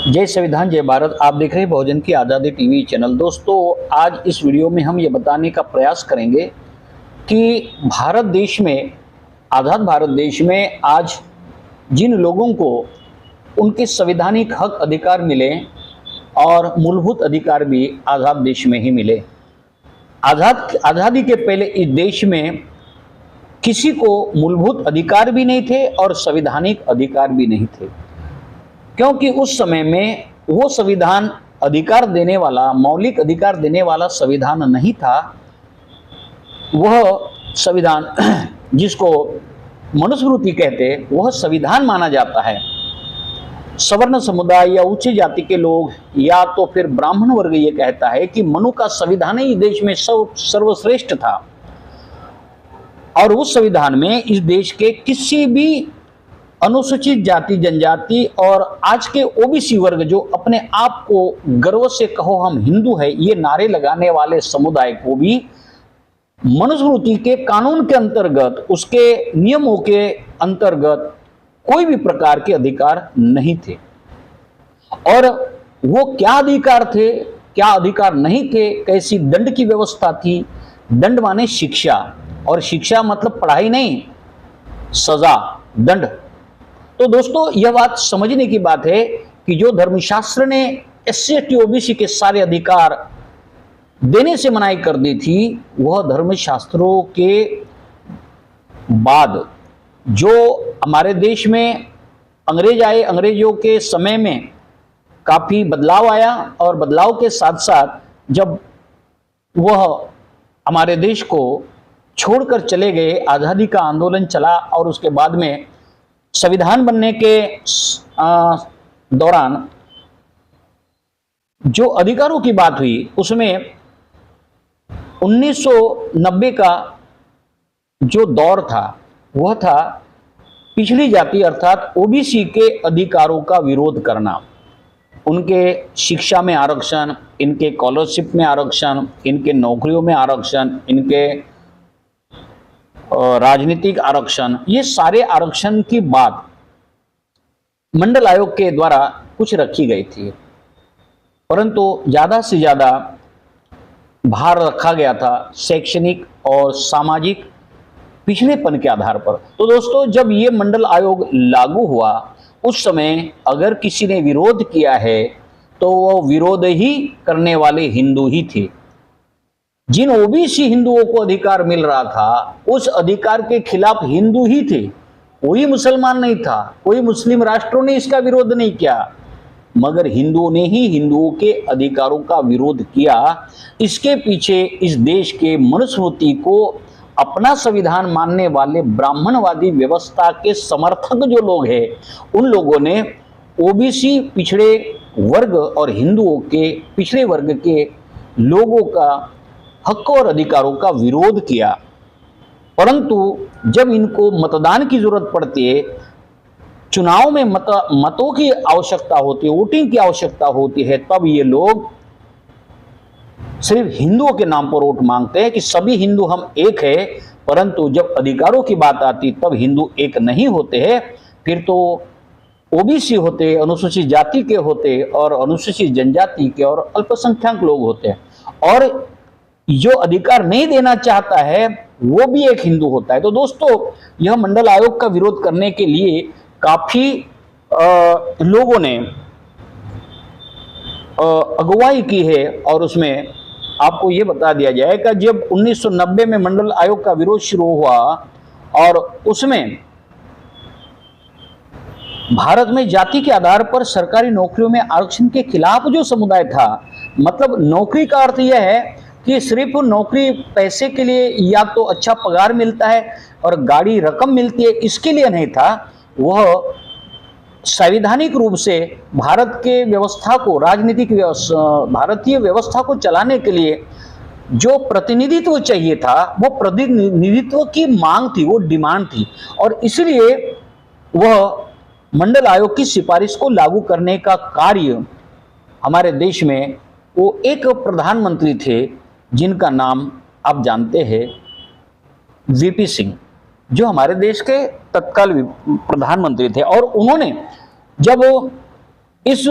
जय संविधान जय भारत। आप देख रहे हैं बहुजन की आज़ादी टीवी चैनल। दोस्तों, आज इस वीडियो में हम ये बताने का प्रयास करेंगे कि भारत देश में, आज़ाद भारत देश में आज जिन लोगों को उनके संवैधानिक हक अधिकार मिले और मूलभूत अधिकार भी आज़ाद देश में ही मिले। आज़ादी के पहले इस देश में किसी को मूलभूत अधिकार भी नहीं थे और संवैधानिक अधिकार भी नहीं थे, क्योंकि उस समय में वो संविधान अधिकार देने वाला, मौलिक अधिकार देने वाला संविधान नहीं था। वह संविधान जिसको मनुस्मृति कहते, वह संविधान माना जाता है। सवर्ण समुदाय या उच्च जाति के लोग या तो फिर ब्राह्मण वर्ग ये कहता है कि मनु का संविधान ही देश में सर्वश्रेष्ठ था और उस संविधान में इस देश के किसी भी अनुसूचित जाति, जनजाति और आज के ओबीसी वर्ग जो अपने आप को गर्व से कहो हम हिंदू है, ये नारे लगाने वाले समुदाय को भी मनुस्मृति के कानून के अंतर्गत, उसके नियमों के अंतर्गत कोई भी प्रकार के अधिकार नहीं थे। और वो क्या अधिकार थे, क्या अधिकार नहीं थे, कैसी दंड की व्यवस्था थी। दंड माने शिक्षा, और शिक्षा मतलब पढ़ाई नहीं, सजा, दंड। तो दोस्तों, यह बात समझने की बात है कि जो धर्मशास्त्र ने SC ST OBC के सारे अधिकार देने से मनाही कर दी थी, वह धर्मशास्त्रों के बाद जो हमारे देश में अंग्रेज आए, अंग्रेजों के समय में काफी बदलाव आया और बदलाव के साथ साथ जब वह हमारे देश को छोड़कर चले गए, आज़ादी का आंदोलन चला और उसके बाद में संविधान बनने के दौरान जो अधिकारों की बात हुई, उसमें 1990 का जो दौर था वह था पिछड़ी जाति अर्थात OBC के अधिकारों का विरोध करना। उनके शिक्षा में आरक्षण, इनके स्कॉलरशिप में आरक्षण, इनके नौकरियों में आरक्षण, इनके राजनीतिक आरक्षण, ये सारे आरक्षण की बात मंडल आयोग के द्वारा कुछ रखी गई थी, परंतु ज्यादा से ज्यादा भार रखा गया था शैक्षणिक और सामाजिक पिछड़ेपन के आधार पर। तो दोस्तों, जब ये मंडल आयोग लागू हुआ, उस समय अगर किसी ने विरोध किया है तो वो विरोध ही करने वाले हिंदू ही थे। जिन OBC हिंदुओं को अधिकार मिल रहा था, उस अधिकार के खिलाफ हिंदू ही थे, कोई मुसलमान नहीं था। कोई मुस्लिम राष्ट्रों ने इसका विरोध नहीं किया, मगर हिंदुओं ने ही हिंदुओं के अधिकारों का विरोध किया। इसके पीछे इस देश के मनुस्मृति को अपना संविधान मानने वाले ब्राह्मणवादी व्यवस्था के समर्थक जो लोग हैं, उन लोगों ने OBC पिछड़े वर्ग और हिंदुओं के पिछड़े वर्ग के लोगों का हक और अधिकारों का विरोध किया। परंतु जब इनको मतदान की जरूरत पड़ती है, चुनाव में मतों की आवश्यकता होती है, वोटिंग की आवश्यकता होती है, तब ये लोग सिर्फ हिंदुओं के नाम पर वोट मांगते हैं कि सभी हिंदू हम एक है। परंतु जब अधिकारों की बात आती तब हिंदू एक नहीं होते हैं। फिर तो OBC होते, अनुसूचित जाति के होते और अनुसूचित जनजाति के और अल्पसंख्यक लोग होते हैं, और जो अधिकार नहीं देना चाहता है वो भी एक हिंदू होता है। तो दोस्तों, यह मंडल आयोग का विरोध करने के लिए काफी लोगों ने अगुवाई की है। और उसमें आपको ये बता दिया जाए कि जब 1990 में मंडल आयोग का विरोध शुरू हुआ और उसमें भारत में जाति के आधार पर सरकारी नौकरियों में आरक्षण के खिलाफ जो समुदाय था, मतलब नौकरी का अर्थ यह है कि सिर्फ नौकरी पैसे के लिए या तो अच्छा पगार मिलता है और गाड़ी रकम मिलती है, इसके लिए नहीं था। वह संवैधानिक रूप से भारत के व्यवस्था को, राजनीतिक भारतीय व्यवस्था को चलाने के लिए जो प्रतिनिधित्व चाहिए था, वो प्रतिनिधित्व की मांग थी, वो डिमांड थी। और इसलिए वह मंडल आयोग की सिफारिश को लागू करने का कार्य हमारे देश में, वो एक प्रधानमंत्री थे जिनका नाम आप जानते हैं, VP सिंह, जो हमारे देश के तत्काल प्रधानमंत्री थे। और उन्होंने जब इस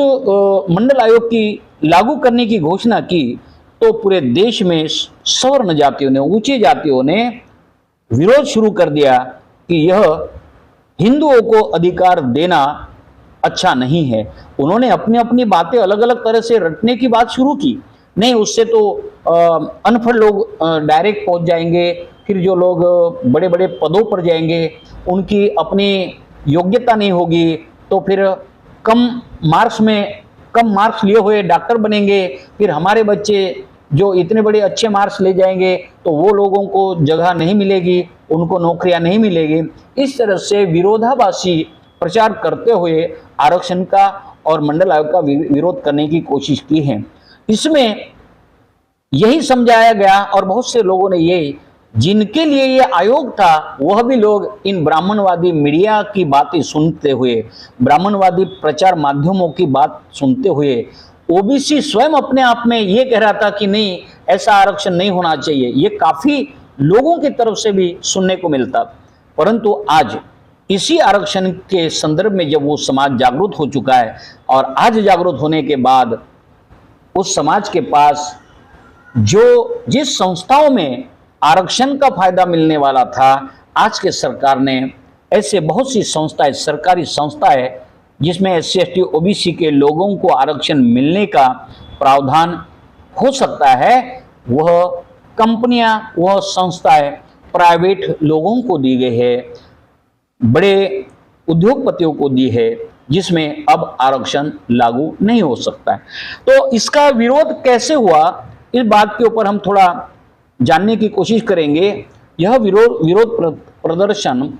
मंडल आयोग की लागू करने की घोषणा की तो पूरे देश में सवर्ण जातियों ने, ऊंची जातियों ने विरोध शुरू कर दिया कि यह हिंदुओं को अधिकार देना अच्छा नहीं है। उन्होंने अपनी अपनी बातें अलग अलग तरह से रटने की बात शुरू की। नहीं, उससे तो अनपढ़ लोग डायरेक्ट पहुंच जाएंगे, फिर जो लोग बड़े बड़े पदों पर जाएंगे उनकी अपनी योग्यता नहीं होगी, तो फिर कम मार्क्स लिए हुए डॉक्टर बनेंगे, फिर हमारे बच्चे जो इतने बड़े अच्छे मार्क्स ले जाएंगे तो वो लोगों को जगह नहीं मिलेगी, उनको नौकरियां नहीं मिलेगी। इस तरह से विरोधाभासी प्रचार करते हुए आरक्षण का और मंडल आयोग का विरोध करने की कोशिश की है। इसमें यही समझाया गया, और बहुत से लोगों ने ये, जिनके लिए ये आयोग था वह भी लोग इन ब्राह्मणवादी मीडिया की बातें सुनते हुए, ब्राह्मणवादी प्रचार माध्यमों की बात सुनते हुए, ओबीसी स्वयं अपने आप में ये कह रहा था कि नहीं, ऐसा आरक्षण नहीं होना चाहिए। ये काफी लोगों की तरफ से भी सुनने को मिलता। परंतु आज इसी आरक्षण के संदर्भ में जब वो समाज जागरूक हो चुका है, और आज जागरूक होने के बाद उस समाज के पास जिस संस्थाओं में आरक्षण का फायदा मिलने वाला था, आज के सरकार ने ऐसे बहुत सी संस्थाएं, सरकारी संस्थाएं जिसमें SC ST OBC के लोगों को आरक्षण मिलने का प्रावधान हो सकता है, वह कंपनियां, वह संस्थाएं प्राइवेट लोगों को दी गई है, बड़े उद्योगपतियों को दी है, जिसमें अब आरक्षण लागू नहीं हो सकता है। तो इसका विरोध कैसे हुआ, इस बात के ऊपर हम थोड़ा जानने की कोशिश करेंगे। यह विरोध प्रदर्शन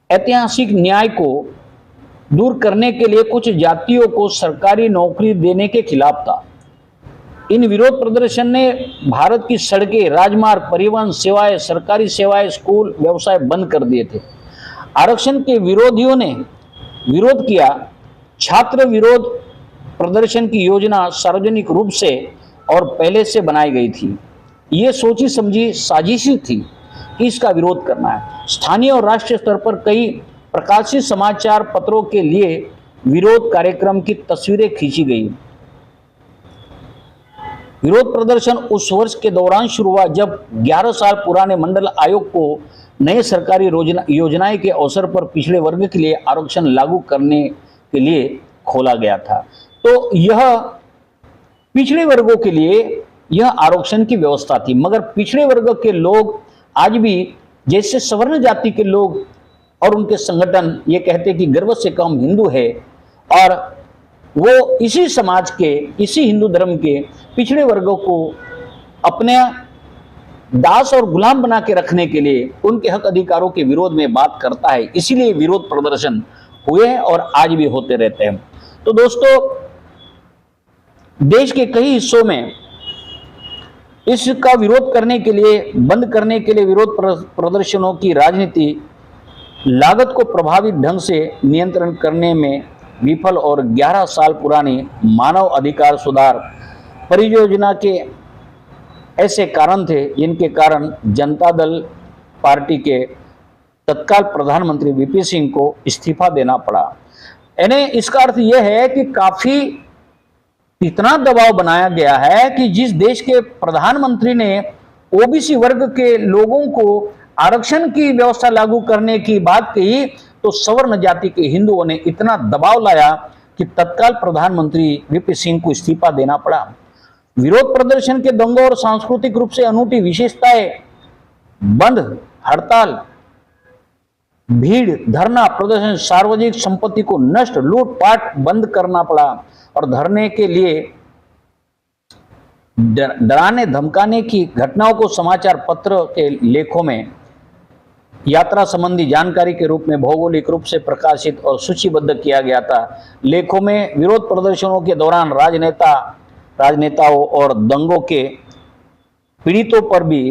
ऐतिहासिक न्याय को दूर करने के लिए कुछ जातियों को सरकारी नौकरी देने के खिलाफ था। इन विरोध प्रदर्शन ने भारत की सड़कें, राजमार्ग, परिवहन सेवाएं, सरकारी सेवाएं, स्कूल, व्यवसाय बंद कर दिए थे। आरक्षण के विरोधियों ने विरोध किया। छात्र विरोध प्रदर्शन की योजना सार्वजनिक रूप से और पहले से बनाई गई थी। ये सोची समझी साजिश थी कि इसका विरोध करना है। स्थानीय और राष्ट्रीय स्तर पर कई प्रकाशित समाचार पत्रों के लिए विरोध कार्यक्रम की तस्वीरें खींची गई। विरोध प्रदर्शन उस वर्ष के दौरान शुरू हुआ जब 11 साल पुराने मंडल आयोग को नए सरकारी योजनाएं के अवसर पर पिछड़े वर्ग के लिए आरक्षण लागू करने के लिए खोला गया था। तो यह पिछड़े वर्गों के लिए यह आरक्षण की व्यवस्था थी, मगर पिछड़े वर्ग के लोग आज भी, जैसे सवर्ण जाति के लोग और उनके संगठन ये कहते कि गर्व से कम हिंदू है, और वो इसी समाज के, इसी हिंदू धर्म के पिछड़े वर्गों को अपने दास और गुलाम बना के रखने के लिए उनके हक अधिकारों के विरोध में बात करता है। इसीलिए विरोध प्रदर्शन हुए हैं और आज भी होते रहते हैं। तो दोस्तों, देश के कई हिस्सों में इसका विरोध करने के लिए, बंद करने के लिए विरोध प्रदर्शनों की राजनीति लागत को प्रभावी ढंग से नियंत्रण करने में विफल, और 11 साल पुरानी मानव अधिकार सुधार परियोजना के ऐसे कारण थे जिनके कारण जनता दल पार्टी के तत्काल प्रधानमंत्री VP सिंह को इस्तीफा देना पड़ा। यानी इसका अर्थ यह है कि काफी इतना दबाव बनाया गया है कि जिस देश के प्रधानमंत्री ने OBC वर्ग के लोगों को आरक्षण की व्यवस्था लागू करने की बात कही, तो सवर्ण जाति के हिंदुओं ने इतना दबाव लाया कि तत्काल प्रधानमंत्री VP सिंह को इस्तीफा देना पड़ा। विरोध प्रदर्शन के दंगों और सांस्कृतिक रूप से अनूठी विशेषताएं, बंद, हड़ताल, भीड़, धरना प्रदर्शन, सार्वजनिक संपत्ति को नष्ट, लूटपाट बंद करना पड़ा, और धरने के लिए डराने धमकाने की घटनाओं को समाचार पत्र के लेखों में यात्रा संबंधी जानकारी के रूप में भौगोलिक रूप से प्रकाशित और सूचीबद्ध किया गया था। लेखों में विरोध प्रदर्शनों के दौरान राजनेताओं और दंगों के पीड़ितों पर भी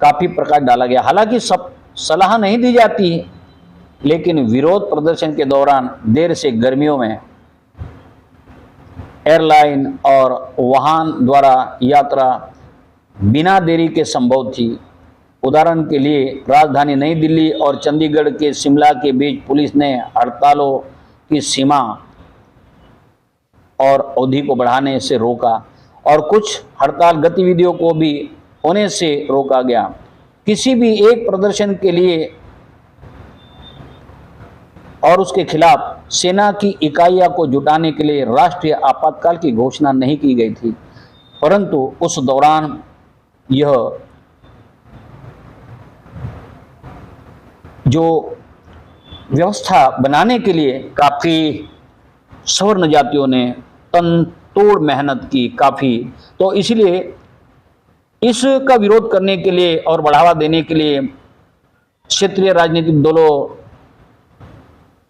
काफी प्रकाश डाला गया। हालांकि सब सलाह नहीं दी जाती, लेकिन विरोध प्रदर्शन के दौरान देर से गर्मियों में एयरलाइन और वाहन द्वारा यात्रा बिना देरी के संभव थी। उदाहरण के लिए राजधानी नई दिल्ली और चंडीगढ़ के शिमला के बीच पुलिस ने हड़तालों की सीमा और अवधि को बढ़ाने से रोका और कुछ हड़ताल गतिविधियों को भी होने से रोका गया। किसी भी एक प्रदर्शन के लिए और उसके खिलाफ सेना की इकाइयों को जुटाने के लिए राष्ट्रीय आपातकाल की घोषणा नहीं की गई थी, परंतु उस दौरान यह जो व्यवस्था बनाने के लिए काफ़ी सवर्ण जातियों ने तन तोड़ मेहनत की काफ़ी, तो इसलिए इसका विरोध करने के लिए और बढ़ावा देने के लिए क्षेत्रीय राजनीतिक दलों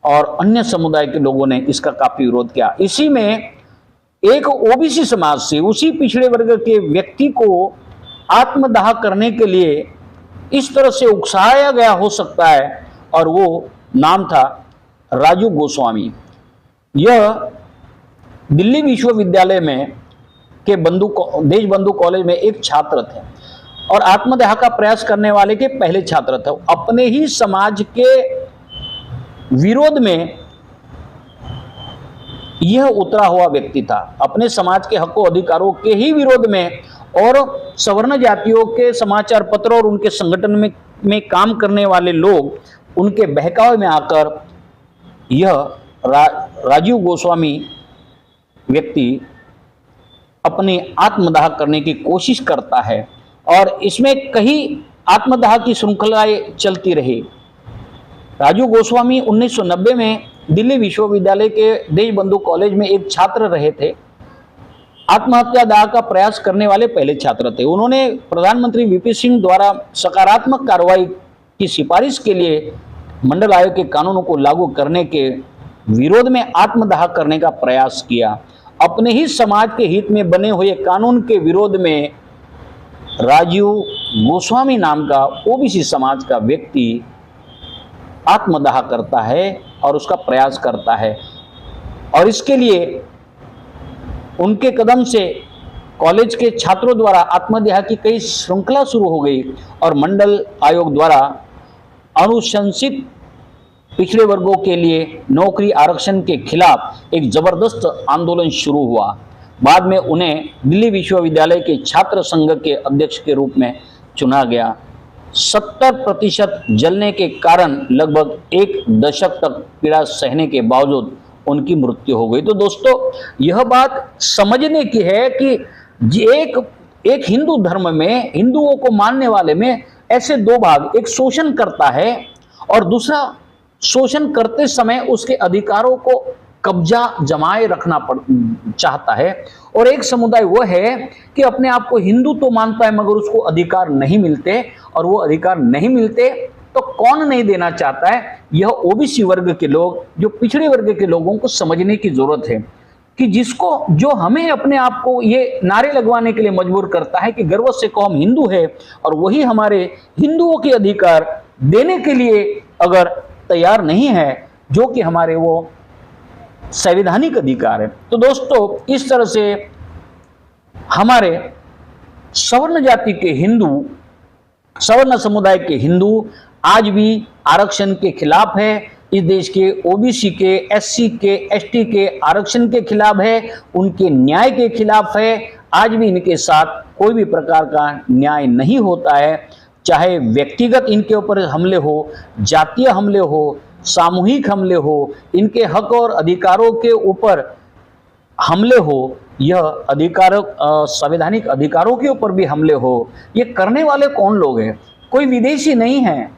और अन्य समुदाय के लोगों ने इसका काफ़ी विरोध किया। इसी में एक ओबीसी समाज से, उसी पिछड़े वर्ग के व्यक्ति को आत्मदाह करने के लिए इस तरह से उकसाया गया हो सकता है, और वो नाम था राजू गोस्वामी। यह दिल्ली विश्वविद्यालय में के देशबंधु कॉलेज में एक छात्र थे और आत्मदाह का प्रयास करने वाले के पहले छात्र थे। अपने ही समाज के विरोध में यह उतरा हुआ व्यक्ति था, अपने समाज के हकों अधिकारों के ही विरोध में, और सवर्ण जातियों के समाचार पत्र और उनके संगठन में काम करने वाले लोग उनके बहकावे में आकर यह राजीव गोस्वामी व्यक्ति अपनी आत्मदाह करने की कोशिश करता है और इसमें कई आत्मदाह की श्रृंखलाएं चलती रही। राजू गोस्वामी 1990 में दिल्ली विश्वविद्यालय के देशबंधु कॉलेज में एक छात्र रहे थे। आत्महत्या दाह का प्रयास करने वाले पहले छात्र थे। उन्होंने प्रधानमंत्री वीपी सिंह द्वारा सकारात्मक कार्रवाई की सिफारिश के लिए मंडल आयोग के कानूनों को लागू करने के विरोध में आत्मदाह करने का प्रयास किया। अपने ही समाज के हित में बने हुए कानून के विरोध में राजीव गोस्वामी नाम का ओबीसी समाज का व्यक्ति आत्मदाह करता है और उसका प्रयास करता है, और इसके लिए उनके कदम से कॉलेज के छात्रों द्वारा आत्मदाह की कई श्रृंखला शुरू हो गई और मंडल आयोग द्वारा अनुशंसित पिछड़े वर्गों के लिए नौकरी आरक्षण के खिलाफ एक जबरदस्त आंदोलन शुरू हुआ। बाद में उन्हें दिल्ली विश्वविद्यालय के छात्र संघ के अध्यक्ष के रूप में चुना गया। 70% जलने के कारण लगभग एक दशक तक पीड़ा सहने के बावजूद उनकी मृत्यु हो गई। तो दोस्तों, यह बात समझने की है कि एक हिंदू धर्म में, हिंदुओं को मानने वाले में ऐसे दो भाग, एक शोषण करता है और दूसरा शोषण करते समय उसके अधिकारों को कब्जा जमाए रखना चाहता है, और एक समुदाय वह है कि अपने आप को हिंदू तो मानता है मगर उसको अधिकार नहीं मिलते, और वो अधिकार नहीं मिलते तो कौन नहीं देना चाहता है। यह ओबीसी वर्ग के लोग, जो पिछड़े वर्ग के लोगों को समझने की जरूरत है कि जो हमें अपने आप को ये नारे लगवाने के लिए मजबूर करता है कि गर्व से कहो हम हिंदू है, और वही हमारे हिंदुओं के अधिकार देने के लिए अगर तैयार नहीं है, जो कि हमारे वो संवैधानिक अधिकार है। तो दोस्तों, इस तरह से हमारे सवर्ण जाति के हिंदू, सवर्ण समुदाय के हिंदू आज भी आरक्षण के खिलाफ है। इस देश के ओबीसी के, एससी के, एसटी के आरक्षण के खिलाफ है, उनके न्याय के खिलाफ है। आज भी इनके साथ कोई भी प्रकार का न्याय नहीं होता है, चाहे व्यक्तिगत इनके ऊपर हमले हो, जातीय हमले हो, सामूहिक हमले हो, इनके हक और अधिकारों के ऊपर हमले हो, यह संवैधानिक अधिकारों के ऊपर भी हमले हो। ये करने वाले कौन लोग हैं? कोई विदेशी नहीं है।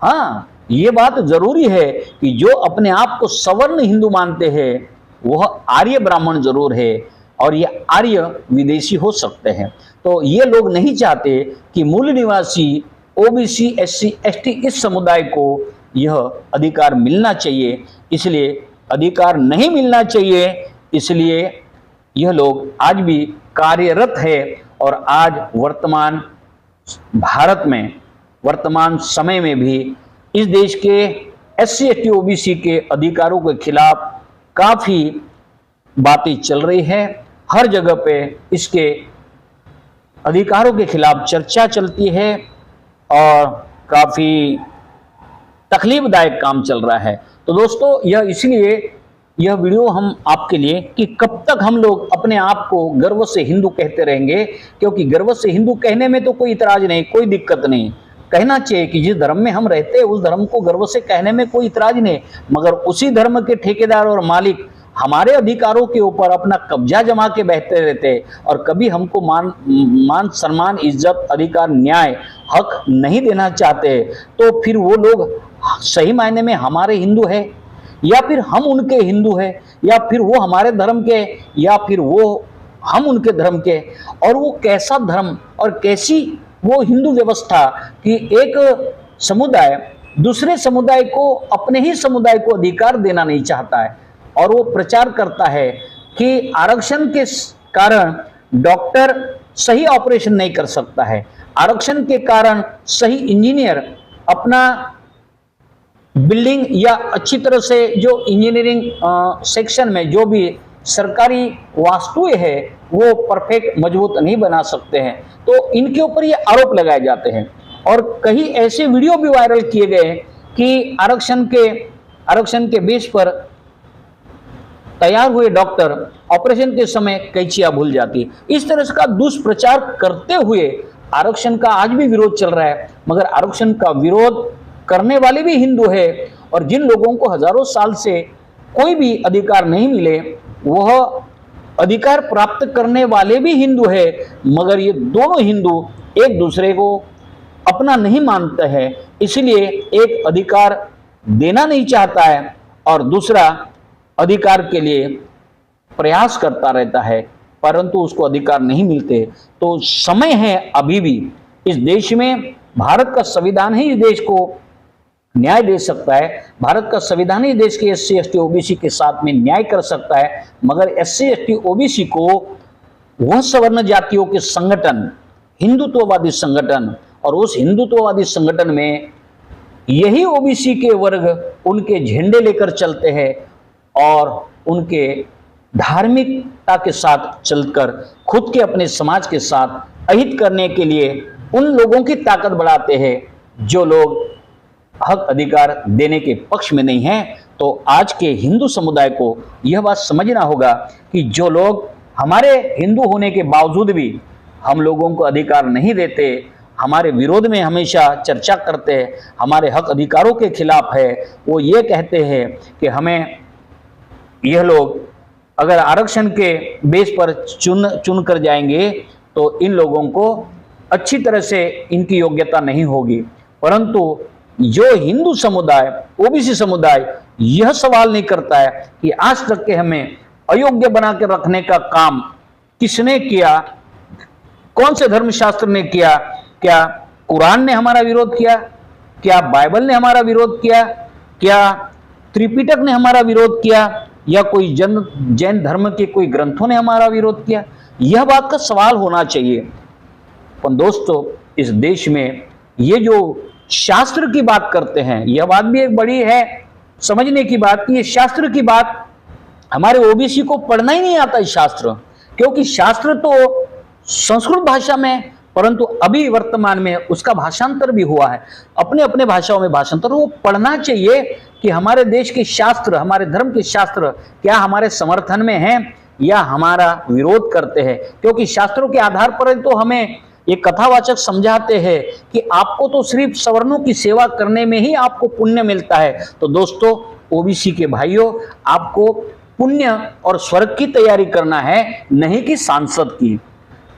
हाँ, ये बात जरूरी है कि जो अपने आप को सवर्ण हिंदू मानते हैं वह आर्य ब्राह्मण जरूर है, और ये आर्य विदेशी हो सकते हैं। तो ये लोग नहीं चाहते कि मूल निवासी ओबीसी, एससी, एसटी इस समुदाय को यह अधिकार मिलना चाहिए, इसलिए अधिकार नहीं मिलना चाहिए, इसलिए यह लोग आज भी कार्यरत है। और आज वर्तमान भारत में, वर्तमान समय में भी इस देश के एससी, एसटी, ओबीसी के अधिकारों के खिलाफ काफ़ी बातें चल रही है। हर जगह पे इसके अधिकारों के खिलाफ चर्चा चलती है और काफ़ी तकलीफदायक काम चल रहा है। तो दोस्तों, यह इसलिए यह वीडियो हम आपके लिए कि कब तक हम लोग अपने आप को गर्व से हिंदू कहते रहेंगे, क्योंकि गर्व से हिंदू कहने में तो कोई इतराज नहीं, कोई दिक्कत नहीं, कहना चाहिए कि जिस धर्म में हम रहते हैं उस धर्म को गर्व से कहने में कोई इतराज नहीं। मगर उसी धर्म के ठेकेदार और मालिक हमारे अधिकारों के ऊपर अपना कब्जा जमा के बैठते रहते और कभी हमको मान सम्मान, इज्जत, अधिकार, न्याय, हक नहीं देना चाहते, तो फिर वो लोग सही मायने में हमारे हिंदू है या फिर हम उनके हिंदू है, या फिर वो हमारे धर्म के या फिर वो हम उनके धर्म के। और वो कैसा धर्म और कैसी वो हिंदू व्यवस्था कि एक समुदाय दूसरे समुदाय को अपने ही समुदाय को अधिकार देना नहीं चाहता है, और वो प्रचार करता है कि आरक्षण के कारण डॉक्टर सही ऑपरेशन नहीं कर सकता है, आरक्षण के कारण सही इंजीनियर अपना बिल्डिंग या अच्छी तरह से जो इंजीनियरिंग सेक्शन में जो भी सरकारी वास्तुएं है वो परफेक्ट मजबूत नहीं बना सकते हैं। तो इनके ऊपर ये आरोप लगाए जाते हैं और कई ऐसे वीडियो भी वायरल किए गए कि आरक्षण के बेस पर तैयार हुए डॉक्टर ऑपरेशन के समय कैंचियां भूल जाती। इस तरह का दुष्प्रचार करते हुए आरक्षण का आज भी विरोध चल रहा है, मगर आरक्षण का विरोध करने वाले भी हिंदू है और जिन लोगों को हजारों साल से कोई भी अधिकार नहीं मिले वह अधिकार प्राप्त करने वाले भी हिंदू है। मगर ये दोनों हिंदू एक दूसरे को अपना नहीं मानते हैं, इसलिए एक अधिकार देना नहीं चाहता है और दूसरा अधिकार के लिए प्रयास करता रहता है, परंतु उसको अधिकार नहीं मिलते। तो समय है अभी भी इस देश में, भारत का संविधान ही इस देश को न्याय दे सकता है, भारत का संविधान ही देश के SC ST OBC के साथ में न्याय कर सकता है। मगर SC ST OBC को वह सवर्ण जातियों के संगठन, हिंदुत्ववादी संगठन, और उस हिंदुत्ववादी संगठन में यही OBC के वर्ग उनके झंडे लेकर चलते हैं और उनके धार्मिकता के साथ चलकर खुद के अपने समाज के साथ अहित करने के लिए उन लोगों की ताकत बढ़ाते हैं जो लोग हक अधिकार देने के पक्ष में नहीं हैं। तो आज के हिंदू समुदाय को यह बात समझना होगा कि जो लोग हमारे हिंदू होने के बावजूद भी हम लोगों को अधिकार नहीं देते, हमारे विरोध में हमेशा चर्चा करते हैं, हमारे हक अधिकारों के खिलाफ है, वो ये कहते हैं कि हमें यह लोग अगर आरक्षण के बेस पर चुन कर जाएंगे तो इन लोगों को अच्छी तरह से इनकी योग्यता नहीं होगी। परंतु जो हिंदू समुदाय, OBC समुदाय यह सवाल नहीं करता है कि आज तक के हमें अयोग्य बना के रखने का काम किसने किया, कौन से धर्मशास्त्र ने किया, क्या कुरान ने हमारा विरोध किया, क्या बाइबल ने हमारा विरोध किया, क्या त्रिपिटक ने हमारा विरोध किया, या कोई जैन धर्म के कोई ग्रंथों ने हमारा विरोध किया। यह बात का सवाल होना चाहिए। पर दोस्तों इस देश में ये जो शास्त्र की बात करते हैं, यह बात भी एक बड़ी है समझने की बात कि ये शास्त्र की बात हमारे OBC को पढ़ना ही नहीं आता है शास्त्र, क्योंकि शास्त्र तो संस्कृत भाषा में, परंतु अभी वर्तमान में उसका भाषांतर भी हुआ है, अपने अपने भाषाओं में भाषांतर। वो पढ़ना चाहिए कि हमारे देश के शास्त्र, हमारे धर्म के शास्त्र क्या हमारे समर्थन में हैं या हमारा विरोध करते हैं, क्योंकि शास्त्रों के आधार पर तो हमें ये कथावाचक समझाते हैं कि आपको तो सिर्फ सवर्णों की सेवा करने में ही आपको पुण्य मिलता है। तो दोस्तों OBC के भाइयों, आपको पुण्य और स्वर्ग की तैयारी करना है, नहीं कि सांसद की।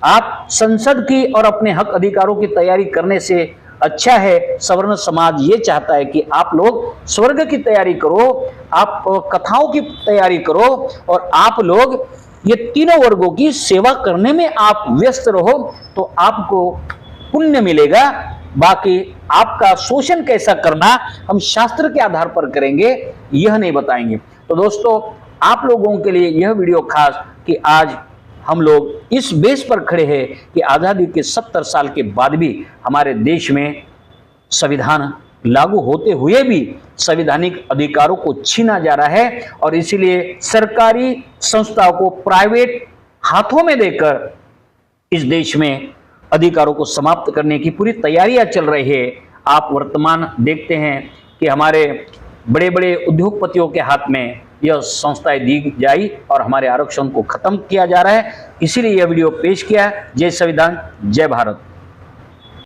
आप संसद की और अपने हक अधिकारों की तैयारी करने से अच्छा है सवर्ण समाज ये चाहता है कि आप लोग स्वर्ग की तैयारी करो, आप कथाओं की तैयारी करो और आप लोग ये तीनों वर्गों की सेवा करने में आप व्यस्त रहो, तो आपको पुण्य मिलेगा। बाकी आपका शोषण कैसा करना हम शास्त्र के आधार पर करेंगे, यह नहीं बताएंगे। तो दोस्तों आप लोगों के लिए यह वीडियो खास कि आज हम लोग इस बेस पर खड़े हैं कि आज़ादी के 70 साल के बाद भी हमारे देश में संविधान लागू होते हुए भी संवैधानिक अधिकारों को छीना जा रहा है और इसीलिए सरकारी संस्थाओं को प्राइवेट हाथों में देकर इस देश में अधिकारों को समाप्त करने की पूरी तैयारियां चल रही है। आप वर्तमान देखते हैं कि हमारे बड़े बड़े उद्योगपतियों के हाथ में यह संस्थाएं दी जाई और हमारे आरक्षण को खत्म किया जा रहा है। इसीलिए यह वीडियो पेश किया है। जय संविधान, जय भारत।